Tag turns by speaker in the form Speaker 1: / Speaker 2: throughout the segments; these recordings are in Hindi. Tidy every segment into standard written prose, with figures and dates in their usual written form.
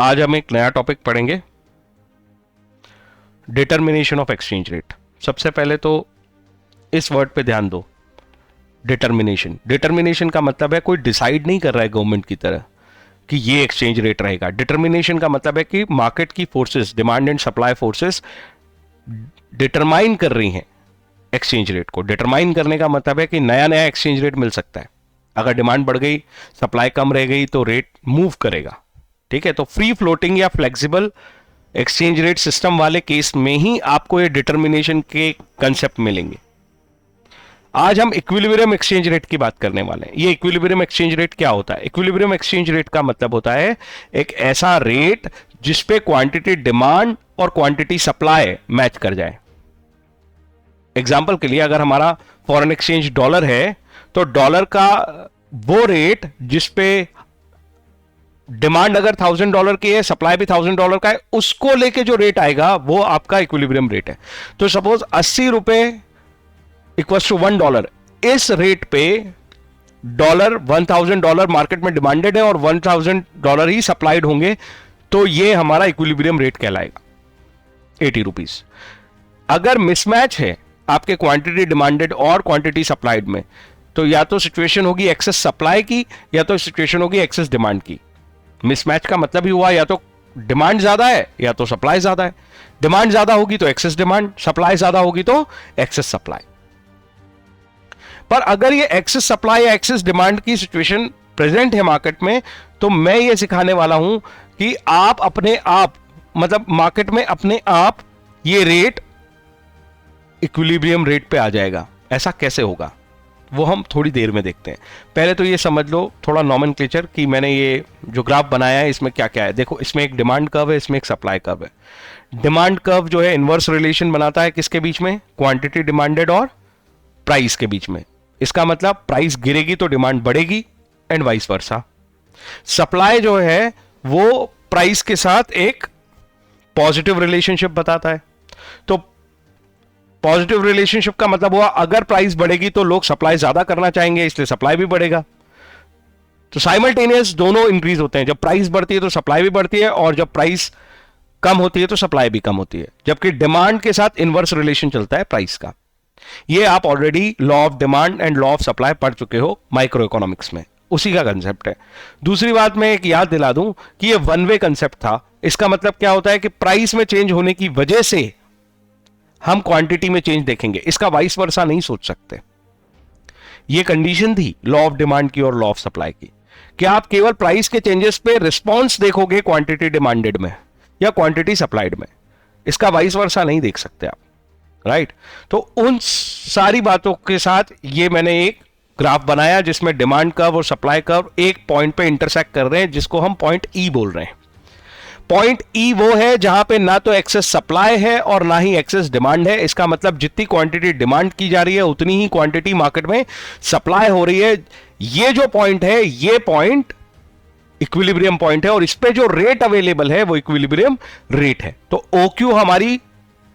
Speaker 1: आज हम एक नया टॉपिक पढ़ेंगे, डिटर्मिनेशन ऑफ एक्सचेंज रेट। सबसे पहले तो इस वर्ड पे ध्यान दो, डिटर्मिनेशन। डिटर्मिनेशन का मतलब है कोई डिसाइड नहीं कर रहा है गवर्नमेंट की तरह कि ये एक्सचेंज रेट रहेगा। डिटर्मिनेशन का मतलब है कि मार्केट की forces, demand and supply forces determine कर रही हैं एक्सचेंज रेट को। डिटरमाइन करने का मतलब है कि नया नया एक्सचेंज रेट मिल सकता है। अगर डिमांड बढ़ गई, सप्लाई कम रह गई तो रेट मूव करेगा। ठीक है, तो फ्री फ्लोटिंग या फ्लेक्सिबल एक्सचेंज रेट सिस्टम वाले केस में ही आपको ये डिटर्मिनेशन के कंसेप्ट मिलेंगे। आज हम इक्विलिब्रियम एक्सचेंज रेट की बात करने वाले हैं। ये इक्विलिब्रियम एक्सचेंज रेट क्या होता है? इक्विलिब्रियम एक्सचेंज रेट का मतलब होता है एक ऐसा रेट जिसपे क्वांटिटी डिमांड और क्वांटिटी सप्लाई मैच कर जाए। एग्जांपल के लिए, अगर हमारा फॉरेन एक्सचेंज डॉलर है तो डॉलर का वो रेट जिसपे डिमांड अगर $1000 की है, सप्लाई भी $1000 का है, उसको लेके जो रेट आएगा वो आपका इक्विलिब्रियम रेट है। तो सपोज 80 रुपए इक्वल्स टू $1, इस रेट पे $1000 मार्केट में डिमांडेड है और $1000 ही सप्लाइड होंगे, तो ये हमारा इक्विलिब्रियम रेट कहलाएगा, 80 रुपीज। अगर मिसमैच है आपके क्वांटिटी डिमांडेड और क्वांटिटी सप्लाइड में, तो या तो सिचुएशन होगी एक्सेस सप्लाई की या तो सिचुएशन होगी एक्सेस डिमांड की। मिसमैच का मतलब ही हुआ या तो डिमांड ज्यादा है या तो सप्लाई ज्यादा है। डिमांड ज्यादा होगी तो एक्सेस डिमांड, सप्लाई ज्यादा होगी तो एक्सेस सप्लाई। पर अगर ये एक्सेस सप्लाई या एक्सेस डिमांड की सिचुएशन प्रेजेंट है मार्केट में, तो मैं ये सिखाने वाला हूं कि आप अपने आप, मतलब मार्केट में अपने आप ये रेट इक्विलिब्रियम रेट पे आ जाएगा। ऐसा कैसे होगा वो हम थोड़ी देर में देखते हैं। पहले तो ये समझ लो थोड़ा नॉमेनक्लेचर कि मैंने ये जो ग्राफ बनाया है इसमें क्या क्या है। देखो, इसमें एक डिमांड कर्व है, इसमें एक सप्लाई कर्व है। डिमांड कर्व जो है इनवर्स रिलेशन बनाता है किसके बीच में? क्वांटिटी डिमांडेड और प्राइस के बीच में। इसका मतलब प्राइस गिरेगी तो डिमांड बढ़ेगी एंड वाइस वर्सा। सप्लाई जो है वो प्राइस के साथ एक पॉजिटिव रिलेशनशिप बताता है। तो पॉजिटिव रिलेशनशिप का मतलब हुआ अगर प्राइस बढ़ेगी तो लोग सप्लाई ज्यादा करना चाहेंगे, इसलिए सप्लाई भी बढ़ेगा। तो साइमल्टेनियस दोनों इंक्रीज होते हैं। जब प्राइस बढ़ती है तो सप्लाई भी बढ़ती है और जब प्राइस कम होती है तो सप्लाई भी कम होती है, जबकि डिमांड के साथ इनवर्स रिलेशन चलता है प्राइस का। ये आप already law of demand and law of supply पढ़ चुके हो माइक्रो इकोनॉमिक्स में, उसी का कंसेप्ट है। दूसरी बात मैं एक याद दिला दूं कि ये वन वे कंसेप्ट था। इसका मतलब क्या होता है कि प्राइस में चेंज होने की वजह से हम क्वांटिटी में चेंज देखेंगे, इसका वाइस वर्सा नहीं सोच सकते। यह कंडीशन थी लॉ ऑफ डिमांड की और लॉ ऑफ सप्लाई की कि आप केवल प्राइस के चेंजेस पे रिस्पॉन्स देखोगे क्वांटिटी डिमांडेड में या क्वांटिटी सप्लाइड में, इसका वाइस वर्सा नहीं देख सकते आप, राइट। तो उन सारी बातों के साथ ये मैंने एक ग्राफ बनाया जिसमें डिमांड कर्व और सप्लाई कर्व एक पॉइंट पे इंटरसेक्ट कर रहे हैं, जिसको हम पॉइंट ई बोल रहे हैं। पॉइंट ई वो है जहां पे ना तो एक्सेस सप्लाई है और ना ही एक्सेस डिमांड है। इसका मतलब जितनी क्वांटिटी डिमांड की जा रही है उतनी ही क्वांटिटी मार्केट में सप्लाई हो रही है। ये जो पॉइंट है, ये पॉइंट इक्विलिब्रियम पॉइंट है और इस पे जो रेट अवेलेबल है वो इक्विलिब्रियम रेट है। तो OQ हमारी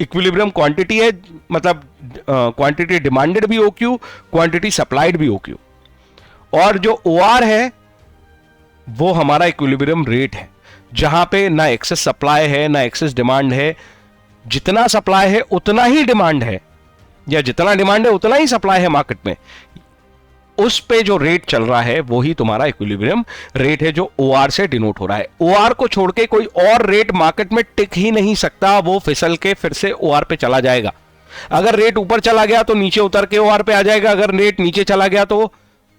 Speaker 1: इक्विलिब्रियम क्वांटिटी है, मतलब क्वांटिटी डिमांडेड भी OQ, क्वांटिटी सप्लाइड भी OQ, और जो OR है वो हमारा इक्विलिब्रियम रेट है, जहां पे ना एक्सेस सप्लाई है ना एक्सेस डिमांड है। जितना सप्लाई है उतना ही डिमांड है, या जितना डिमांड है उतना ही सप्लाई है मार्केट में। उस पे जो रेट चल रहा है वो ही तुम्हारा इक्विलिब्रियम रेट है, जो OR से डिनोट हो रहा है। OR को छोड़ के कोई और रेट मार्केट में टिक ही नहीं सकता, वो फिसल के फिर से OR पे चला जाएगा। अगर रेट ऊपर चला गया तो नीचे उतर के OR पे आ जाएगा, अगर रेट नीचे चला गया तो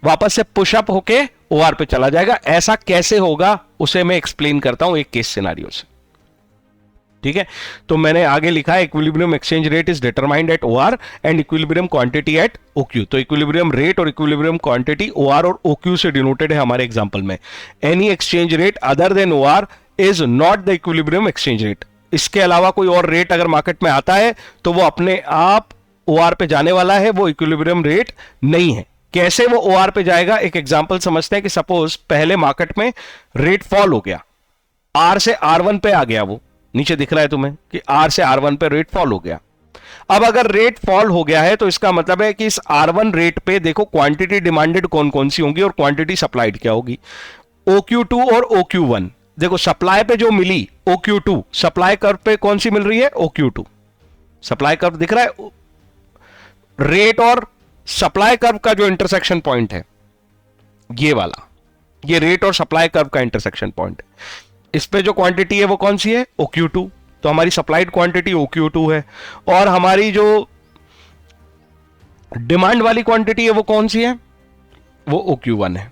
Speaker 1: वापस से पुशअप होके OR पे चला जाएगा। ऐसा कैसे होगा उसे मैं एक्सप्लेन करता हूं एक केस सिनेरियो से, ठीक है। तो मैंने आगे लिखा है equilibrium exchange rate is determined at OR and equilibrium quantity at OQ। तो इक्विलिब्रियम रेट और इक्विलिब्रियम क्वांटिटी OR और OQ से डिनोटेड है हमारे एग्जांपल में। Any exchange rate other than OR is not the equilibrium exchange rate. इसके अलावा कोई और रेट अगर मार्केट में आता है तो वो अपने आप OR पे जाने वाला है, वो इक्विलिब्रियम रेट नहीं है। कैसे वो OR पे जाएगा, एक एग्जांपल समझते हैं कि सपोज पहले मार्केट में रेट फॉल हो गया, R से R1 पे आ गया, वो नीचे दिख रहा है तुम्हें कि R से R1 पे रेट फॉल हो गया। अब अगर रेट फॉल हो गया है तो इसका मतलब है कि इस R1 रेट पे देखो क्वांटिटी डिमांडेड कौन कौन सी होंगी और क्वांटिटी सप्लाइड क्या होगी। OQ2 और OQ1 देखो सप्लाई पे जो मिली OQ2, सप्लाई कर्व पे कौन सी मिल रही है? OQ2। सप्लाई कर्व दिख रहा है, रेट और सप्लाई कर्व का जो इंटरसेक्शन पॉइंट है ये वाला, ये रेट और सप्लाई कर्व का इंटरसेक्शन पॉइंट है। इस पे जो क्वांटिटी है वो कौन सी है? OQ2। तो हमारी सप्लाइड क्वांटिटी OQ2 है, और हमारी जो डिमांड वाली क्वांटिटी है वो कौन सी है? वो OQ1 है,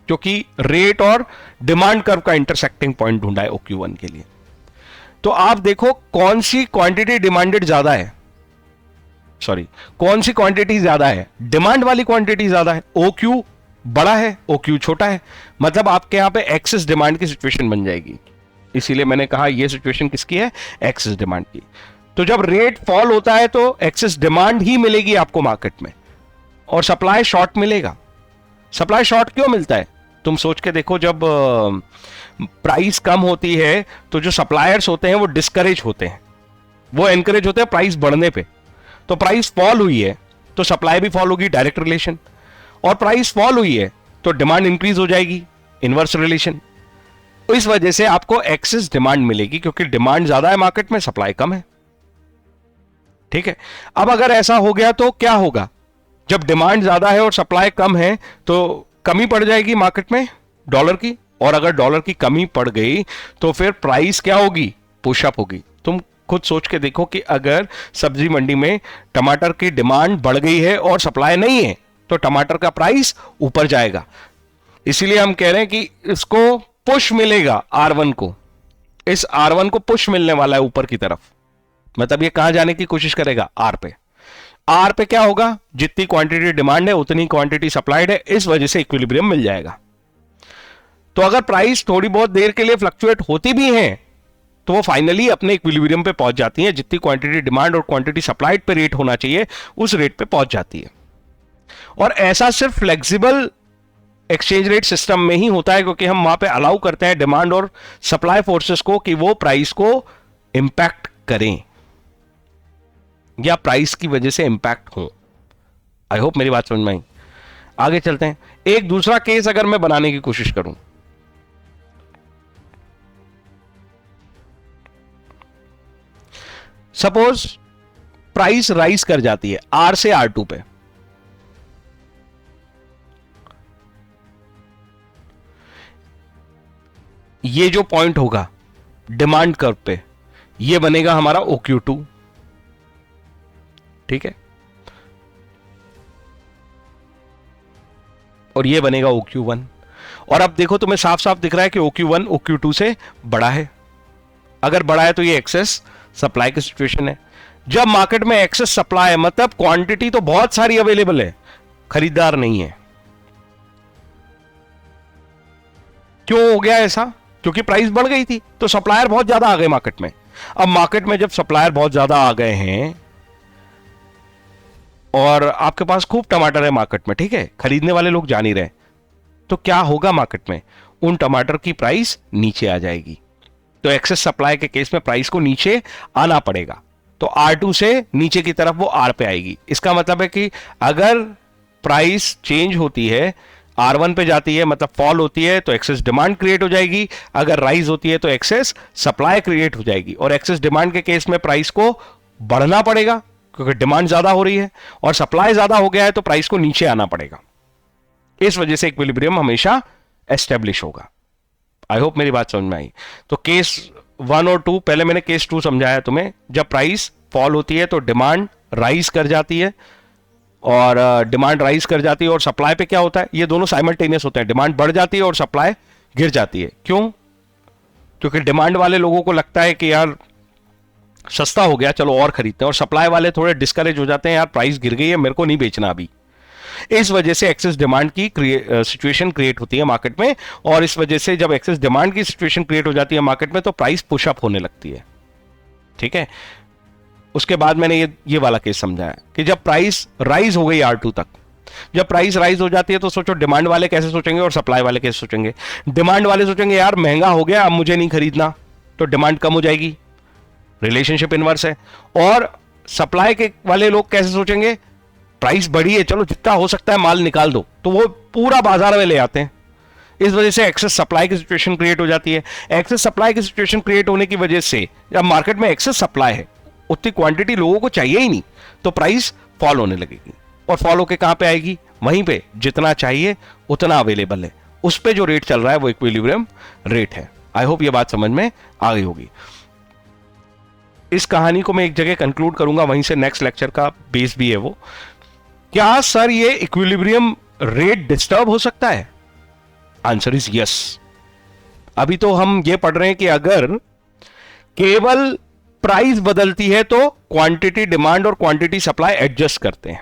Speaker 1: क्योंकि रेट और डिमांड कर्व का इंटरसेक्टिंग पॉइंट ढूंढा है OQ1 के लिए। तो आप देखो कौन सी क्वांटिटी डिमांडेड ज्यादा है, सॉरी कौन सी क्वांटिटी ज्यादा है? डिमांड वाली क्वांटिटी ज्यादा है। OQ बड़ा है, OQ छोटा है, मतलब आपके यहां पे एक्सेस डिमांड की सिचुएशन बन जाएगी। इसीलिए मैंने कहा यह सिचुएशन किसकी है? एक्सेस डिमांड की। तो जब रेट फॉल होता है तो एक्सेस डिमांड ही मिलेगी आपको मार्केट में, और सप्लाई शॉर्ट मिलेगा। सप्लाई शॉर्ट क्यों मिलता है? तुम सोच के देखो, जब प्राइस कम होती है तो जो सप्लायर्स होते हैं वो डिस्करेज होते हैं, वो एनकरेज होते हैं प्राइस बढ़ने पे। तो प्राइस फॉल हुई है तो सप्लाई भी फॉल होगी, डायरेक्ट रिलेशन। और प्राइस फॉल हुई है तो डिमांड इंक्रीज हो जाएगी, इनवर्स रिलेशन। तो इस वजह से आपको एक्सेस डिमांड मिलेगी, क्योंकि डिमांड ज्यादा है मार्केट में, सप्लाई कम है। ठीक है, अब अगर ऐसा हो गया तो क्या होगा? जब डिमांड ज्यादा है और सप्लाई कम है तो कमी पड़ जाएगी मार्केट में डॉलर की, और अगर डॉलर की कमी पड़ गई तो फिर प्राइस क्या होगी? पुशअप होगी। तुम खुद सोच के देखो कि अगर सब्जी मंडी में टमाटर की डिमांड बढ़ गई है और सप्लाई नहीं है तो टमाटर का प्राइस ऊपर जाएगा। इसीलिए हम कह रहे हैं कि इसको पुश मिलेगा R1 को, इस R1 को पुश मिलने वाला है ऊपर की तरफ। मतलब ये कहां जाने की कोशिश करेगा? R पे। R पे क्या होगा? जितनी क्वांटिटी डिमांड है उतनी क्वांटिटी सप्लाइड है, इस वजह से इक्विलिब्रियम मिल जाएगा। तो अगर प्राइस थोड़ी बहुत देर के लिए फ्लक्चुएट होती भी है तो वो फाइनली अपने इक्विलिब्रियम पे पहुंच जाती है। जितनी क्वांटिटी डिमांड और क्वांटिटी सप्लाइड पे रेट होना चाहिए उस रेट पे पहुंच जाती है। और ऐसा सिर्फ फ्लेक्सिबल एक्सचेंज रेट सिस्टम में ही होता है, क्योंकि हम वहां पे अलाउ करते हैं डिमांड और सप्लाई फोर्सेस को कि वो प्राइस को इंपैक्ट करें या प्राइस की वजह से इंपैक्ट हो। आई होप मेरी बात समझ में आई। आगे चलते हैं। एक दूसरा केस अगर मैं बनाने की कोशिश करूं, सपोज प्राइस राइज कर जाती है R से R2 पे, ये जो पॉइंट होगा डिमांड कर्व पे ये बनेगा हमारा OQ2। ठीक है, और ये बनेगा OQ1। और अब देखो तुम्हें साफ साफ दिख रहा है कि OQ1 OQ2 से बड़ा है। अगर बड़ा है तो ये एक्सेस सप्लाई की सिचुएशन है। जब मार्केट में एक्सेस सप्लाई है मतलब क्वांटिटी तो बहुत सारी अवेलेबल है, खरीदार नहीं है। क्यों हो गया ऐसा? क्योंकि प्राइस बढ़ गई थी तो सप्लायर बहुत ज्यादा आ गए मार्केट में। अब मार्केट में जब सप्लायर बहुत ज्यादा आ गए हैं और आपके पास खूब टमाटर है मार्केट में, ठीक है, खरीदने वाले लोग जा नहीं रहे, तो क्या होगा मार्केट में? उन टमाटर की प्राइस नीचे आ जाएगी। तो एक्सेस सप्लाई के केस में प्राइस को नीचे आना पड़ेगा, तो R2 से नीचे की तरफ वो R पे आएगी। इसका मतलब है कि अगर प्राइस चेंज होती है, R1 पे जाती है मतलब फॉल होती है, तो एक्सेस डिमांड क्रिएट हो जाएगी। अगर राइज होती है तो एक्सेस सप्लाई क्रिएट हो जाएगी। और एक्सेस डिमांड के केस में प्राइस को बढ़ना पड़ेगा क्योंकि डिमांड ज्यादा हो रही है, और सप्लाई ज्यादा हो गया है तो प्राइस को नीचे आना पड़ेगा। इस वजह से इक्विलिब्रियम हमेशा एस्टेब्लिश होगा। आई होप मेरी बात समझ में आई। तो केस 1 और 2, पहले मैंने केस 2 समझाया तुम्हें। जब प्राइस फॉल होती है तो डिमांड राइज कर जाती है, और डिमांड राइज कर जाती है, और सप्लाई पे क्या होता है? ये दोनों साइमल्टेनियस होते हैं। डिमांड बढ़ जाती है और सप्लाई गिर जाती है। क्यों? क्योंकि डिमांड वाले लोगों को लगता है कि यार सस्ता हो गया, चलो और खरीदते हैं, और सप्लाई वाले थोड़े डिस्करेज हो जाते हैं, यार प्राइस गिर गई है, मेरे को नहीं बेचना अभी। इस वजह से एक्सेस डिमांड की सिचुएशन क्रिएट होती है मार्केट में, और इस वजह से जब एक्सेस डिमांड की सिचुएशन क्रिएट हो जाती है मार्केट में तो प्राइस पुशअप होने लगती है। ठीक है, उसके बाद मैंने ये वाला केस समझाया कि जब प्राइस राइज हो गई R2 तक, जब प्राइस राइज हो जाती है तो सोचो डिमांड वाले कैसे सोचेंगे और सप्लाई वाले कैसे सोचेंगे। डिमांड वाले सोचेंगे यार महंगा हो गया, अब मुझे नहीं खरीदना, तो डिमांड कम हो जाएगी, रिलेशनशिप इनवर्स है। और सप्लाई के वाले लोग कैसे सोचेंगे? प्राइस बढ़ी है, चलो जितना हो सकता है माल निकाल दो, तो वो पूरा बाजार में ले आते हैं। इस वजह से एक्सेस सप्लाई की सिचुएशन क्रिएट हो जाती है। एक्सेस सप्लाई की सिचुएशन क्रिएट होने की वजह से जब मार्केट में एक्सेस सप्लाई है, उतनी क्वांटिटी लोगों को चाहिए ही नहीं, तो प्राइस फॉल होने लगेगी। और फॉल होके कहां पे आएगी? वहीं पे जितना चाहिए उतना अवेलेबल है, उस पे जो रेट चल रहा है वो इक्विलिब्रियम रेट है। आई होप ये बात समझ में आ गई होगी। इस कहानी को मैं एक जगह कंक्लूड करूंगा, वहीं से नेक्स्ट लेक्चर का बेस भी है वो। क्या सर ये इक्विलिब्रियम रेट डिस्टर्ब हो सकता है? Answer is yes. अभी तो हम ये पढ़ रहे हैं कि अगर केवल प्राइस बदलती है तो क्वांटिटी डिमांड और क्वांटिटी सप्लाई एडजस्ट करते हैं,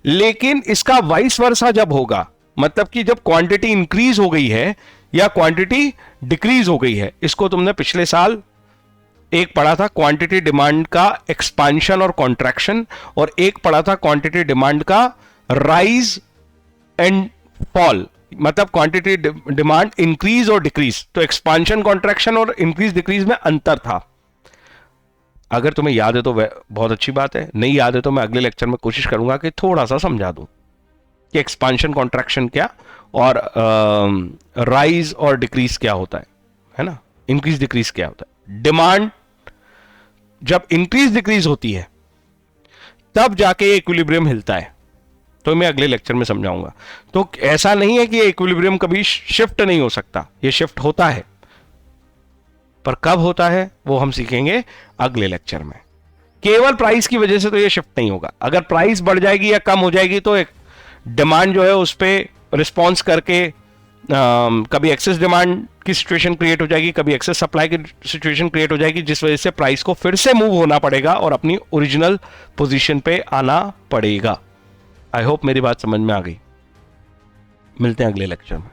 Speaker 1: लेकिन इसका वाइस वर्सा जब होगा, मतलब कि जब क्वांटिटी इंक्रीज हो गई है या क्वांटिटी डिक्रीज हो गई है, इसको तुमने पिछले साल एक पढ़ा था क्वांटिटी डिमांड का एक्सपांशन और कॉन्ट्रैक्शन, और एक पढ़ा था क्वांटिटी डिमांड का राइज एंड फॉल, मतलब क्वांटिटी डिमांड इंक्रीज और डिक्रीज। तो एक्सपांशन कॉन्ट्रैक्शन और इंक्रीज डिक्रीज में अंतर था। अगर तुम्हें याद है तो बहुत अच्छी बात है, नहीं याद है तो मैं अगले लेक्चर में कोशिश करूंगा कि थोड़ा सा समझा दूं कि एक्सपांशन कॉन्ट्रैक्शन क्या और राइज और डिक्रीज क्या होता है ना, इंक्रीज डिक्रीज क्या होता है। डिमांड जब इंक्रीज डिक्रीज होती है तब जाके इक्विलिब्रियम हिलता है, तो मैं अगले लेक्चर में समझाऊंगा। तो ऐसा नहीं है कि इक्विलिब्रियम कभी शिफ्ट नहीं हो सकता, ये शिफ्ट होता है, पर कब होता है वो हम सीखेंगे अगले लेक्चर में। केवल प्राइस की वजह से तो ये शिफ्ट नहीं होगा। अगर प्राइस बढ़ जाएगी या कम हो जाएगी तो एक डिमांड जो है उस पर रिस्पॉन्स करके कभी एक्सेस डिमांड की सिचुएशन क्रिएट हो जाएगी, कभी एक्सेस सप्लाई की सिचुएशन क्रिएट हो जाएगी, जिस वजह से प्राइस को फिर से मूव होना पड़ेगा और अपनी ओरिजिनल पोजीशन पे आना पड़ेगा। आई होप मेरी बात समझ में आ गई। मिलते हैं अगले लेक्चर में।